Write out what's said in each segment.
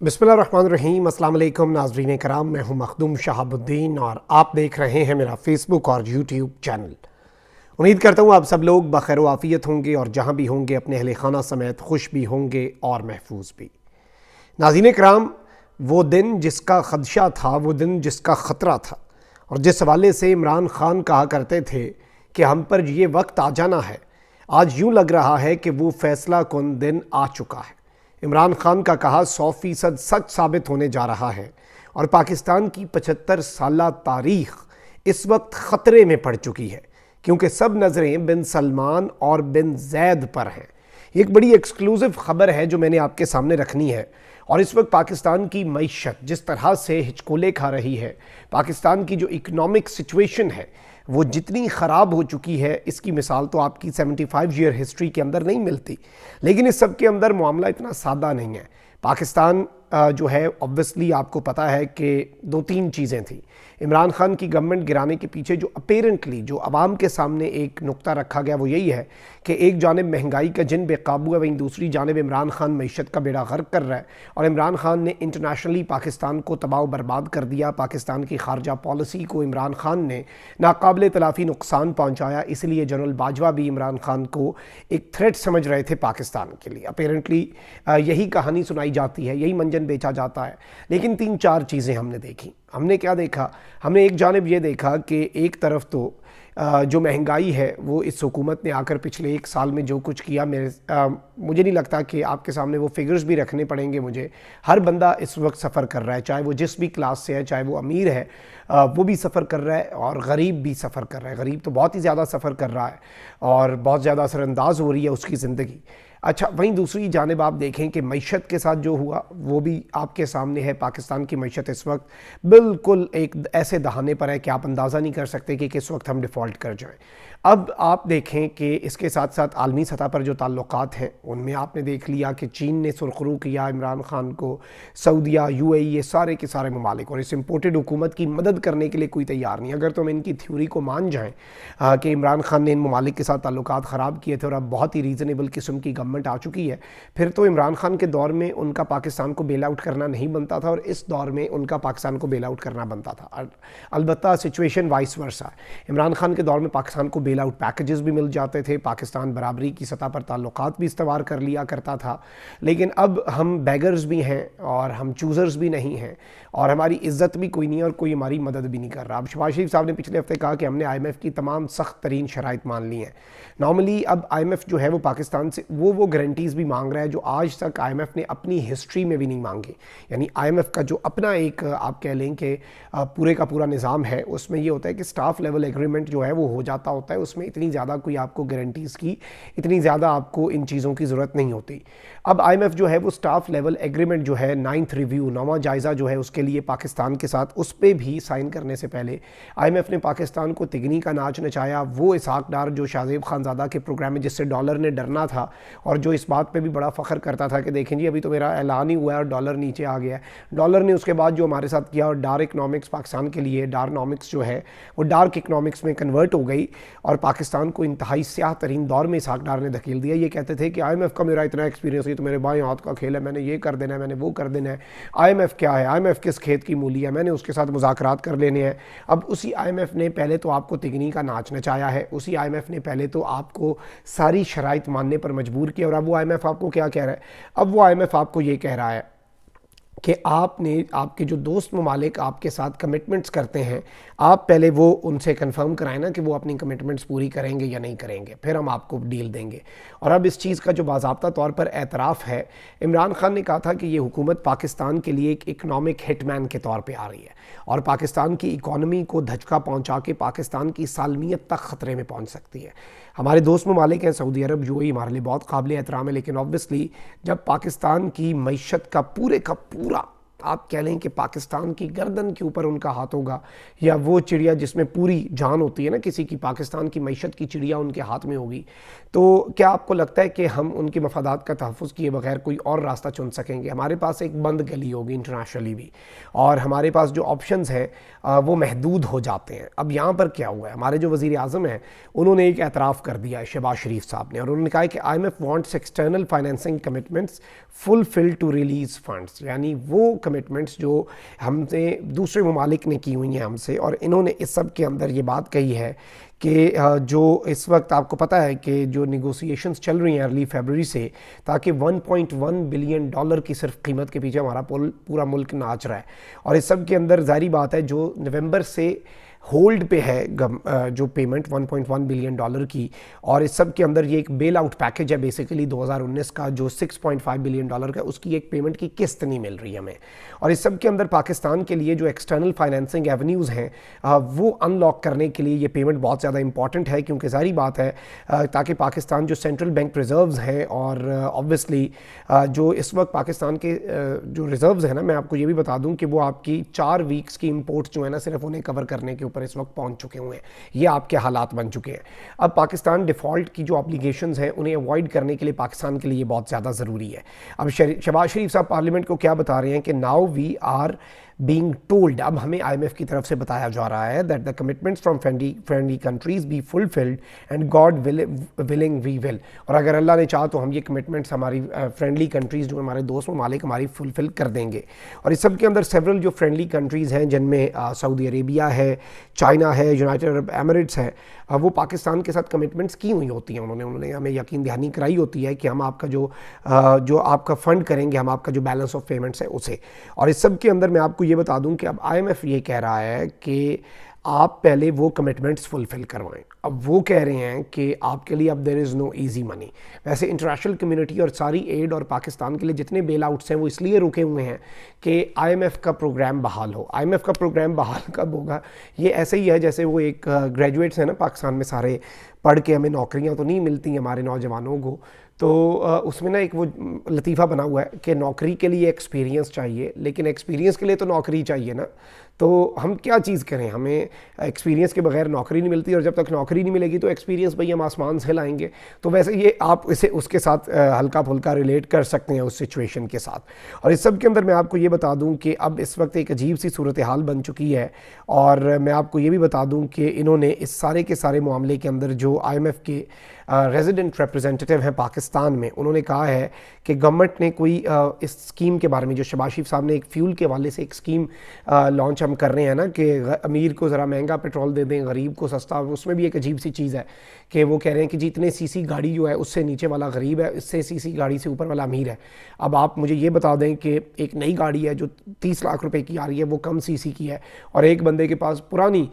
बिस्मिल्लाहिर्रहमानिर्रहीम। अस्सलाम वालेकुम नाज़रीन कराम, मैं हूं मखदूम शहाबुद्दीन और आप देख रहे हैं मेरा फेसबुक और यूट्यूब चैनल। उम्मीद करता हूं आप सब लोग बखैर आफ़ियत होंगे और जहां भी होंगे अपने अहले खाना समेत खुश भी होंगे और महफूज भी। नाज़रीन कराम, वो दिन जिसका खदशा था, वो दिन जिसका ख़तरा था और जिस हवाले से इमरान खान कहा करते थे कि हम पर ये वक्त आ जाना है, आज यूँ लग रहा है कि वो फैसला कुन दिन आ चुका है। इमरान खान का कहा 100% सच साबित होने जा रहा है और पाकिस्तान की 75 साला तारीख इस वक्त ख़तरे में पड़ चुकी है क्योंकि सब नज़रें बिन सलमान और बिन जैद पर हैं। एक बड़ी एक्सक्लूसिव ख़बर है जो मैंने आपके सामने रखनी है। और इस वक्त पाकिस्तान की मईशत जिस तरह से हिचकोले खा रही है, पाकिस्तान की जो इकनॉमिक सिचुएशन है वो जितनी ख़राब हो चुकी है, इसकी मिसाल तो आपकी 75 ईयर हिस्ट्री के अंदर नहीं मिलती। लेकिन इस सब के अंदर मामला इतना सादा नहीं है। पाकिस्तान जो है ऑब्वियसली आपको पता है कि दो तीन चीज़ें थी। इमरान खान की गवर्नमेंट गिराने के पीछे जो अपेरेंटली जो आवाम के सामने एक नुक्ता रखा गया वो यही है कि एक जानिब महंगाई का जिन बेकाबू है, वहीं दूसरी जानिब इमरान खान मईशत का बेड़ा गर्क कर रहा है और इमरान खान ने इंटरनेशनली पाकिस्तान को तबाह बर्बाद कर दिया। पाकिस्तान की खारजा पॉलिसी को इमरान खान ने नाकाबिल तलाफ़ी नुकसान पहुँचाया। इसलिए जनरल बाजवा भी इमरान खान को एक थ्रेट समझ रहे थे पाकिस्तान के लिए। अपेरेंटली यही कहानी सुनाई जाती है, यही मंजन बेचा जाता है। लेकिन तीन चार चीज़ें हमने देखी। हमने क्या देखा? हमने एक जानिब ये देखा कि एक तरफ तो जो महंगाई है वो इस हुकूमत ने आकर पिछले एक साल में जो कुछ किया, मुझे नहीं लगता कि आपके सामने वो फिगर्स भी रखने पड़ेंगे मुझे। हर बंदा इस वक्त सफ़र कर रहा है, चाहे वो जिस भी क्लास से है, चाहे वो अमीर है, वो भी सफ़र कर रहा है और गरीब भी सफ़र कर रहा है। गरीब तो बहुत ही ज़्यादा सफ़र कर रहा है और बहुत ज़्यादा असरअंदाज हो रही है उसकी ज़िंदगी। अच्छा, वहीं दूसरी जानिब आप देखें कि मईशत के साथ जो हुआ वो भी आपके सामने है। पाकिस्तान की मईशत इस वक्त बिल्कुल एक ऐसे दहाने पर है कि आप अंदाज़ा नहीं कर सकते कि किस वक्त हम डिफ़ॉल्ट कर जाएं। अब आप देखें कि इसके साथ साथ आलमी सतह पर जो ताल्लुकात हैं उनमें आपने देख लिया कि चीन ने सुरखरू किया इमरान खान को, सऊदिया, यूएई, ये सारे के सारे ममालिक, और इस इम्पोर्टेड हुकूमत की मदद करने के लिए कोई तैयार नहीं। अगर तो हम इनकी थ्योरी को मान जाएँ कि इमरान खान ने इन ममालिक के साथ ताल्लुकात ख़राब किए थे और अब बहुत ही रीज़नेबल किस्म की गवर्नमेंट आ चुकी है, फिर तो इमरान खान के दौर में उनका पाकिस्तान को बेल आउट करना नहीं बनता था और इस दौर में उनका पाकिस्तान को बेल आउट करना बनता था। अलबत्ता situation vice versa. Imran Khan के दौर में पाकिस्तान को बेल आउट पैकेजेस भी मिल जाते थे, पाकिस्तान बराबरी की सतह पर ताल्लुकात भी इस्तवार कर लिया करता था। लेकिन अब हम बैगर्स भी हैं और हम चूज़र्स भी नहीं हैं और हमारी इज़्ज़त भी कोई नहीं है और कोई हमारी मदद भी नहीं कर रहा। अब शहबाज शरीफ साहब ने पिछले हफ्ते कहा कि हमने IMF की तमाम सख्त तरीन शराइत मान ली हैं। नॉर्मली अब IMF जो है वो पाकिस्तान से वो गारंटीज़ भी मांग रहा है जो आज तक IMF ने अपनी हिस्ट्री में भी नहीं मांगी। यानी IMF का जो अपना एक आप कह लें कि पूरे का पूरा निज़ाम है, उसमें ये होता है कि स्टाफ लेवल एग्रीमेंट जो है वो हो जाता होता है, उसमें इतनी ज़्यादा कोई आपको गारंटीज़ की, इतनी ज़्यादा आपको इन चीज़ों की ज़रूरत नहीं होती। अब IMF जो है वो स्टाफ लेवल एग्रीमेंट जो है 9th रिव्यू, 9वां जायज़ा जो है उसके लिए पाकिस्तान के साथ, उस पर भी साइन करने से पहले IMF ने पाकिस्तान को तिगनी का नाच नचाया। वो इसहाक डार जो शाहजेब खानज़ादा के प्रोग्राम में जिससे डॉलर ने डरना था और जो इस बात पे भी बड़ा फ़ख्र करता था कि देखें जी अभी तो मेरा ऐलान ही हुआ है और डॉलर नीचे आ गया है। डॉलर ने उसके बाद जो हमारे साथ किया और डार्क इकनॉमिक्स पाकिस्तान के लिए, डार्कनॉमिक्स जो है वो डार्क इकनॉमिक्स में कन्वर्ट हो गई और पाकिस्तान को इंतहाई स्याह तरीन दौर में इसहाक डार ने धकेल दिया। ये कहते थे कि IMF का मेरा इतना एक्सपीरियंस है, तो मेरे बाएं हाथ का खेल है, मैंने ये कर देना है, मैंने वो कर देना है। IMF क्या है, IMF किस खेत की मूली है, मैंने उसके साथ मुज़ाकरात कर लेने हैं। अब उसी IMF ने पहले तो आपको तिगनी का नाच नचाया है, उसी IMF ने पहले तो आपको सारी शराइत मानने पर मजबूर किया और अब वो IMF आपको क्या कह रहा है? अब वो IMF आपको ये कह रहा है कि आपके जो दोस्त ममालिक आपके साथ कमिटमेंट्स करते हैं, आप पहले वो उनसे कंफर्म कराएं ना कि वो अपनी कमिटमेंट्स पूरी करेंगे या नहीं करेंगे, फिर हम आपको डील देंगे। और अब इस चीज़ का जो बाज़ाब्ता तौर पर एतराफ़ है, इमरान खान ने कहा था कि ये हुकूमत पाकिस्तान के लिए एक इकनॉमिक हिटमैन के तौर पर आ रही है और पाकिस्तान की इकॉनमी को धचका पहुँचा के पाकिस्तान की सालमियत तक ख़तरे में पहुँच सकती है। हमारे दोस्त ममालिक हैं सऊदी अरब, UAE हमारे लिए बहुत काबिल एहतराम है, लेकिन ऑब्वियसली जब पाकिस्तान की मईशत का पूरे का पूरा آپ کہہ لیں کہ پاکستان کی گردن کے اوپر ان کا ہاتھ ہوگا، یا وہ چڑیا جس میں پوری جان ہوتی ہے نا کسی کی، پاکستان کی معیشت کی چڑیا ان کے ہاتھ میں ہوگی، تو کیا آپ کو لگتا ہے کہ ہم ان کے مفادات کا تحفظ کیے بغیر کوئی اور راستہ چن سکیں گے؟ ہمارے پاس ایک بند گلی ہوگی انٹرنیشنلی بھی، اور ہمارے پاس جو آپشنز ہیں وہ محدود ہو جاتے ہیں۔ اب یہاں پر کیا ہوا ہے، ہمارے جو وزیر اعظم ہیں انہوں نے ایک اعتراف کر دیا ہے، شہباز شریف صاحب نے، اور انہوں نے کہا ہے کہ I M F wants external financing commitments fulfil to release funds, یعنی وہ کمٹمنٹس جو ہم سے دوسرے ممالک نے کی ہوئی ہیں ہم سے، اور انہوں نے اس سب کے اندر یہ بات کہی ہے کہ جو اس وقت آپ کو پتہ ہے کہ جو نیگوسیشنز چل رہی ہیں ارلی فیبروری سے، تاکہ 1.1 بلین ڈالر کی صرف قیمت کے پیچھے ہمارا پورا ملک ناچ رہا ہے، اور اس سب کے اندر ظاہری بات ہے جو نومبر سے ہولڈ پہ ہے جو پیمنٹ 1.1 بلین ڈالر کی، اور اس سب کے اندر یہ ایک بیل آؤٹ پیکج ہے بیسیکلی 2019 کا جو 6.5 بلین ڈالر کا، اس کی ایک پیمنٹ کی قسط نہیں مل رہی ہمیں، اور اس سب کے اندر پاکستان کے لیے جو ایکسٹرنل فائنینسنگ ایونیوز ہیں وہ ان لاک کرنے کے لیے یہ پیمنٹ بہت زیادہ امپورٹنٹ ہے، کیونکہ ظاہری بات ہے تاکہ پاکستان جو سینٹرل بینک ریزروز ہیں، اور آبویسلی جو اس وقت پاکستان کے جو ریزروز ہیں نا، میں آپ کو یہ بھی بتا دوں کہ وہ آپ کی 4 ویکس کی امپورٹس جو ہے نا صرف انہیں کور کرنے کے اوپر اس وقت پہنچ چکے ہوئے ہیں، یہ آپ کے حالات بن چکے ہیں۔ اب پاکستان ڈیفالٹ کی جو آبلیگیشنز ہیں انہیں اوائڈ کرنے کے لیے پاکستان کے لیے بہت زیادہ ضروری ہے۔ اب شہباز شریف صاحب پارلیمنٹ کو کیا بتا رہے ہیں کہ now we are being told، اب ہمیں آئی ایم ایف کی طرف سے بتایا جا رہا ہے that the commitments from friendly countries be fulfilled and God willing we will، اور اگر اللہ نے چاہا تو ہم یہ کمٹمنٹس ہماری فرینڈلی کنٹریز جو ہمارے دوست ممالک ہماری فلفل کر دیں گے، اور اس سب کے اندر سیورل جو فرینڈلی کنٹریز ہیں جن میں سعودی عربیہ ہے، چائنا ہے، یونائٹڈ عرب ایمریٹس ہے، وہ پاکستان کے ساتھ کمٹمنٹس کی ہوئی ہوتی ہیں، انہوں نے ہمیں یقین دہانی کرائی ہوتی ہے کہ ہم آپ کا جو آپ کا فنڈ کریں گے، ہم آپ کا جو بیلنس آف پیمنٹس ہے اسے، اور اس سب کے اندر میں آپ کو یہ بتا دوں کہ اب آئی ایم ایف یہ کہہ رہا ہے کہ آپ پہلے وہ کمٹمنٹس فلفل کروائیں۔ اب وہ کہہ رہے ہیں کہ آپ کے لیے اب دیر از نو ایزی منی۔ ویسے انٹرنیشنل کمیونٹی اور ساری ایڈ اور پاکستان کے لیے جتنے بیل آؤٹس ہیں وہ اس لیے رکے ہوئے ہیں کہ آئی ایم ایف کا پروگرام بحال ہو۔ آئی ایم ایف کا پروگرام بحال کب ہوگا؟ یہ ایسے ہی ہے جیسے وہ ایک گریجویٹس ہیں نا پاکستان میں سارے، پڑھ کے ہمیں نوکریاں تو نہیں ملتی ہیں ہمارے نوجوانوں کو، تو اس میں نا ایک وہ لطیفہ بنا ہوا ہے کہ نوکری کے لیے ایکسپیرینس چاہیے، لیکن ایکسپیرینس کے لیے تو نوکری چاہیے نا، تو ہم کیا چیز کریں؟ ہمیں ایکسپیرینس کے بغیر نوکری نہیں ملتی، اور جب تک نوکری نہیں ملے گی تو ایکسپیرینس بھائی ہم آسمان سے لائیں گے۔ تو ویسے یہ آپ اسے اس کے ساتھ ہلکا پھلکا ریلیٹ کر سکتے ہیں اس سچویشن کے ساتھ۔ اور اس سب کے اندر میں آپ کو یہ بتا دوں کہ اب اس وقت ایک عجیب سی صورتحال بن چکی ہے، اور میں آپ کو یہ بھی بتا دوں کہ انہوں نے اس سارے کے سارے معاملے کے اندر جو آئی ایم ایف کے ریزیڈنٹ ریپریزنٹیٹیو ہیں پاکستان میں، انہوں نے کہا ہے کہ گورنمنٹ نے کوئی اس اسکیم کے بارے میں جو شہباز شریف صاحب نے ایک فیول کے حوالے سے ایک اسکیم لانچ ہم کر رہے ہیں نا کہ امیر کو ذرا مہنگا پیٹرول دے دیں، غریب کو سستا، اس میں بھی ایک عجیب سی چیز ہے کہ وہ کہہ رہے ہیں کہ جتنے سی سی گاڑی جو ہے اس سے نیچے والا غریب ہے، اس سے سی سی گاڑی سے اوپر والا امیر ہے۔ اب آپ مجھے یہ بتا دیں کہ ایک نئی گاڑی ہے جو 30 لاکھ روپے کی آ رہی ہے، وہ کم سی سی کی ہے، اور ایک بندے کے پاس پرانی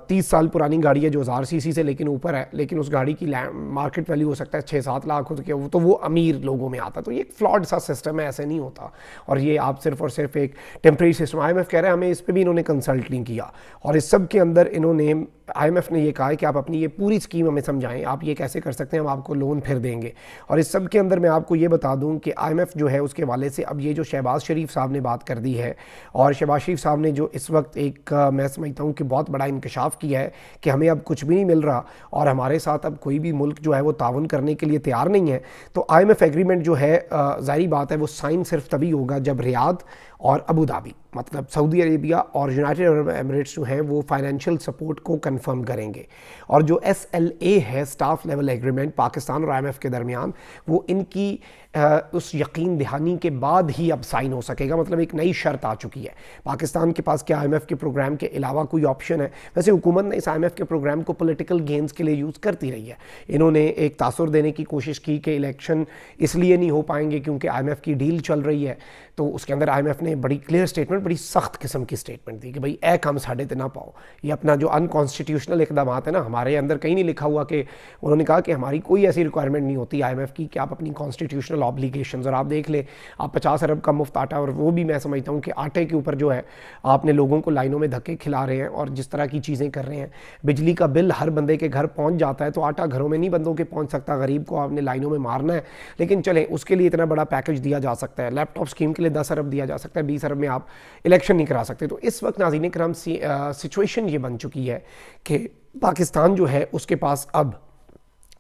30 سال پرانی گاڑی ہے جو 1000 سی سی سے لیکن اوپر ہے، لیکن اس گاڑی کی مارکیٹ ویلیو ہو سکتا ہے 6-7 لاکھ ہو، تو وہ امیر لوگوں میں آتا ہے۔ تو یہ ایک فلاڈ سا سسٹم ہے، ایسے نہیں ہوتا، اور یہ آپ صرف اور صرف ایک temporary system. I M F کہہ رہے ہیں ہمیں اس پہ بھی انہوں نے کنسلٹ نہیں کیا، اور اس سب کے اندر انہوں نے آئی ایم ایف نے یہ کہا ہے کہ آپ اپنی یہ پوری اسکیم ہمیں سمجھائیں، آپ یہ کیسے کر سکتے ہیں، ہم آپ کو لون پھر دیں گے۔ اور اس سب کے اندر میں آپ کو یہ بتا دوں کہ آئی ایم ایف جو ہے اس کے حوالے سے اب یہ جو شہباز شریف صاحب نے بات کر دی ہے، اور شہباز شریف صاحب نے جو اس وقت ایک میں سمجھتا ہوں کہ بہت بڑا انکشاف کیا ہے کہ ہمیں اب کچھ بھی نہیں مل رہا، اور ہمارے ساتھ اب کوئی بھی ملک جو ہے وہ تعاون کرنے کے لیے تیار نہیں ہے، تو آئی ایم ایف ایگریمنٹ جو ہے ظاہری بات ہے وہ سائن صرف تبھی ہوگا جب ریاض اور ابوظہبی، مطلب سعودی عربیہ اور یونائٹڈ عرب ایمریٹس جو ہیں وہ فائنینشیل سپورٹ کو کنفرم کریں گے، اور جو ایس ایل اے ہے اسٹاف لیول ایگریمنٹ پاکستان اور آئی ایم ایف کے درمیان، وہ ان کی اس یقین دہانی کے بعد ہی اب سائن ہو سکے گا، مطلب ایک نئی شرط آ چکی ہے۔ پاکستان کے پاس کیا آئی ایم ایف کے پروگرام کے علاوہ کوئی آپشن ہے؟ ویسے حکومت نے اس آئی ایم ایف کے پروگرام کو پولیٹیکل گینز کے لیے یوز کرتی رہی ہے، انہوں نے ایک تاثر دینے کی کوشش کی کہ الیکشن اس لیے نہیں ہو پائیں گے کیونکہ آئی ایم ایف کی ڈیل چل رہی ہے، تو اس کے اندر آئی ایم ایف نے بڑی کلیئر سٹیٹمنٹ، بڑی سخت قسم کی سٹیٹمنٹ دی کہ بھائی اے کام ساڈے تے نہ پاؤ، یہ اپنا جو انکانسٹیٹیوشنل اقدامات ہیں نا، ہمارے اندر کہیں نہیں لکھا ہوا کہ انہوں نے کہا کہ ہماری کوئی ایسی ریکوائرمنٹ نہیں ہوتی آئی ایم ایف کی کہ آپ اپنی کانسٹیٹیوشنل ऑब्लिगेशंस, और आप देख लें आप 50 अरब का मुफ्त आटा, और वो भी मैं समझता हूँ कि आटे के ऊपर जो है आपने लोगों को लाइनों में धक्के खिला रहे हैं और जिस तरह की चीज़ें कर रहे हैं। बिजली का बिल हर बंदे के घर पहुँच जाता है, तो आटा घरों में नहीं बंदों के पहुँच सकता, गरीब को आपने लाइनों में मारना है। लेकिन चलें, उसके लिए इतना बड़ा पैकेज दिया जा सकता है, लैपटॉप स्कीम के लिए 10 अरब दिया जा सकता है, 20 अरब में आप इलेक्शन नहीं करा सकते। तो इस वक्त नाज़रीन करम सिचुएशन ये बन चुकी है कि पाकिस्तान जो है उसके पास अब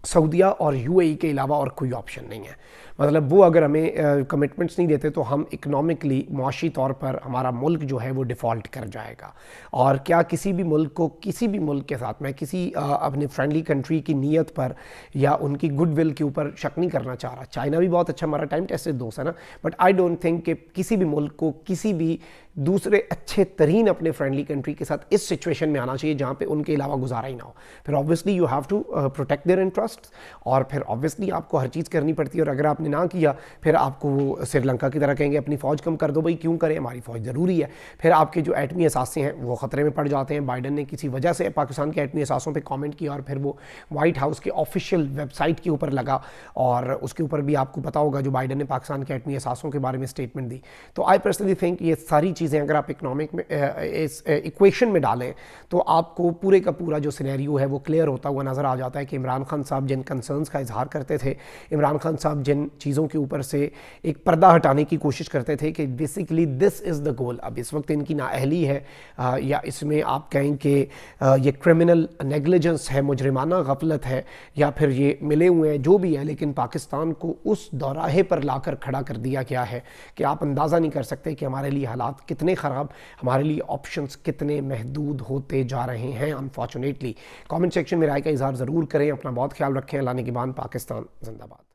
सऊदीया और यूएई के अलावा और कोई ऑप्शन नहीं है। मतलब वो अगर हमें कमिटमेंट्स नहीं देते तो हम इकनॉमिकली, मुआशी तौर पर हमारा मुल्क जो है वो डिफ़ॉल्ट कर जाएगा। और क्या किसी भी मुल्क को, किसी भी मुल्क के साथ, मैं किसी अपनी फ्रेंडली कंट्री की नीयत पर या उनकी गुडविल के ऊपर शक नहीं करना चाह रहा। चाइना भी बहुत अच्छा हमारा टाइम टेस्टेड दोस्त है ना, बट आई डोंट थिंक कि किसी भी मुल्क को किसी भी दूसरे अच्छे तरीन अपने फ्रेंडली कंट्री के साथ इस सिचुएशन में आना चाहिए जहाँ पे उनके अलावा गुजारा ही ना हो। फिर obviously you have to protect their interest, और फिर ऑब्वियसली आपको हर चीज़ करनी पड़ती है। और अगर आपने ना किया फिर आपको वो श्रीलंका की तरह कहेंगे अपनी फ़ौज कम कर दो। भाई क्यों करें, हमारी फ़ौज ज़रूरी है। फिर आपके जो एटमी असासे हैं वो ख़तरे में पड़ जाते हैं। बाइडन ने किसी वजह से पाकिस्तान के एटमी असासों पर कॉमेंट किया और फिर वो वाइट हाउस के ऑफिशियल वेबसाइट के ऊपर लगा, और उसके ऊपर भी आपको पता होगा जो बाइडन ने पाकिस्तान के एटमी असासों के बारे में स्टेटमेंट दी। तो आई पर्सनली थिंक ये सारी चीज़ें अगर आप इकनॉमिक में इस इक्वेशन में डालें तो आपको पूरे का पूरा जो सिनेरियो है वो क्लियर होता हुआ नज़र आ जाता है कि इमरान खान साहब जिन कंसर्न्स का इजहार करते थे, इमरान खान साहब जिन चीज़ों के ऊपर से एक पर्दा हटाने की कोशिश करते थे कि basically this is the goal, अब इस वक्त इनकी नाअहली है या इसमें आप कहें कि ये क्रिमिनल नेग्लिजेंस है, मुजरिमाना गफलत है, या फिर ये मिले हुए हैं, जो भी है, लेकिन पाकिस्तान को उस दौराहे पर लाकर खड़ा कर दिया गया है कि आप अंदाज़ा नहीं कर सकते कि हमारे लिए हालात कितने ख़राब, हमारे लिए ऑप्शंस कितने महदूद होते जा रहे हैं अनफॉर्चुनेटली। कमेंट सेक्शन में राय का इजहार ज़रूर करें। अपना बहुत ख्याल रखें। अल्लाह निगहबान। पाकिस्तान जिंदाबाद।